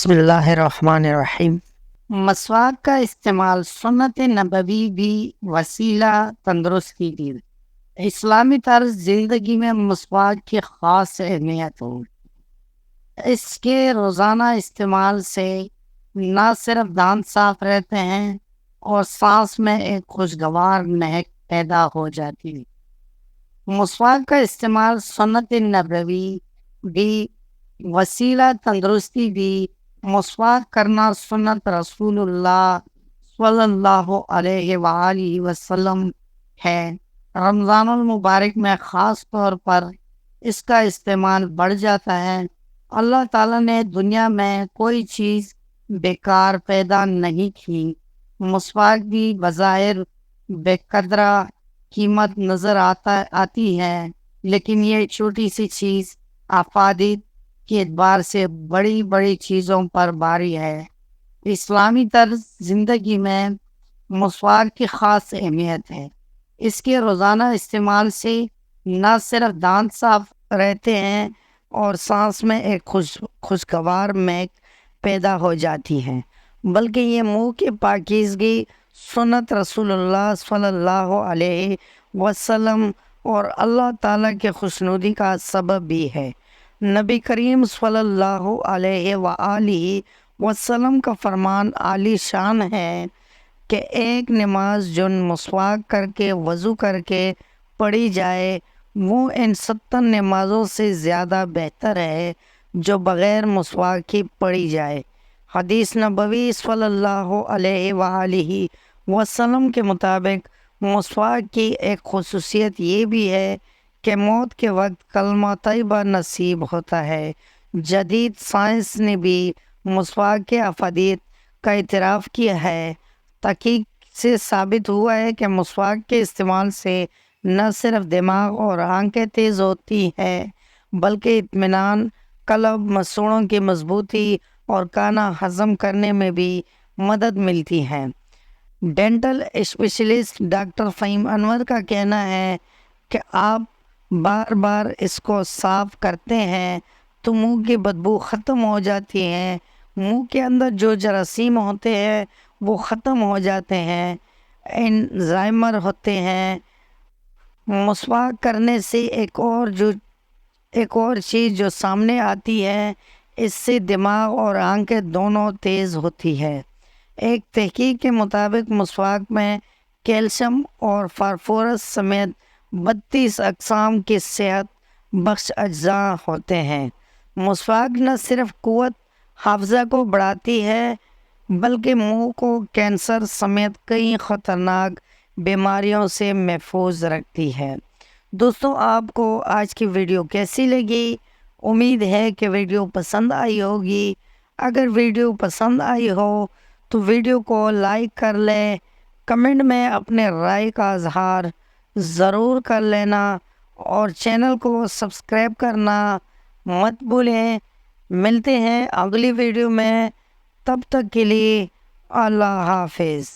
بسم اللہ الرحمن الرحیم۔ مسواک کا استعمال سنت نبوی بھی وسیلہ تندرستی کی۔ اسلامی طرز زندگی میں مسواک کی خاص اہمیت ہو۔ اس کے روزانہ استعمال سے نہ صرف دانت صاف رہتے ہیں اور سانس میں ایک خوشگوار مہک پیدا ہو جاتی ہے۔ مسواک کا استعمال سنت نبوی بھی وسیلہ تندرستی بھی۔ مسواک کرنا سنت رسول اللہ صلی اللہ علیہ وآلہ وسلم ہے۔ رمضان المبارک میں خاص طور پر اس کا استعمال بڑھ جاتا ہے۔ اللہ تعالیٰ نے دنیا میں کوئی چیز بیکار پیدا نہیں کی۔ مسواک بھی بظاہر بے قدرہ قیمت نظر آتی ہے، لیکن یہ چھوٹی سی چیز افادیت کے اعتبار سے بڑی بڑی چیزوں پر بھاری ہے۔ اسلامی طرز زندگی میں مسواک کی خاص اہمیت ہے۔ اس کے روزانہ استعمال سے نہ صرف دانت صاف رہتے ہیں اور سانس میں ایک خوشگوار مہک پیدا ہو جاتی ہے، بلکہ یہ منہ کی پاکیزگی، سنت رسول اللہ صلی اللہ علیہ وسلم اور اللہ تعالیٰ کے خوشنودی کا سبب بھی ہے۔ نبی کریم صلی اللہ علیہ وآلہ وسلم کا فرمان عالی شان ہے کہ ایک نماز جو مسواک کر کے وضو کر کے پڑھی جائے وہ ان 70 نمازوں سے زیادہ بہتر ہے جو بغیر مسواک کی پڑھی جائے۔ حدیث نبوی صلی اللہ علیہ وآلہ وسلم کے مطابق مسواک کی ایک خصوصیت یہ بھی ہے کہ موت کے وقت کلمہ طیبہ نصیب ہوتا ہے۔ جدید سائنس نے بھی مسواک کے افادیت کا اعتراف کیا ہے۔ تحقیق سے ثابت ہوا ہے کہ مسواک کے استعمال سے نہ صرف دماغ اور آنکھیں تیز ہوتی ہیں بلکہ اطمینان، قلب، مسوڑوں کی مضبوطی اور کھانا ہضم کرنے میں بھی مدد ملتی ہے۔ ڈینٹل اسپیشلسٹ ڈاکٹر فہیم انور کا کہنا ہے کہ آپ بار بار اس کو صاف کرتے ہیں تو منہ کی بدبو ختم ہو جاتی ہے، منہ کے اندر جو جراثیم ہوتے ہیں وہ ختم ہو جاتے ہیں، انزائمر ہوتے ہیں۔ مسواک کرنے سے ایک اور چیز جو سامنے آتی ہے، اس سے دماغ اور آنکھیں دونوں تیز ہوتی ہے۔ ایک تحقیق کے مطابق مسواک میں کیلشیم اور فاسفورس سمیت 32 اقسام کے صحت بخش اجزاء ہوتے ہیں۔ مسواک نہ صرف قوت حافظہ کو بڑھاتی ہے بلکہ منہ کو کینسر سمیت کئی خطرناک بیماریوں سے محفوظ رکھتی ہے۔ دوستوں، آپ کو آج کی ویڈیو کیسی لگی؟ امید ہے کہ ویڈیو پسند آئی ہوگی۔ اگر ویڈیو پسند آئی ہو تو ویڈیو کو لائک کر لیں، کمنٹ میں اپنے رائے کا اظہار ضرور کر لینا اور چینل کو سبسکرائب کرنا مت بھولیں۔ ملتے ہیں اگلی ویڈیو میں، تب تک کے لیے اللہ حافظ۔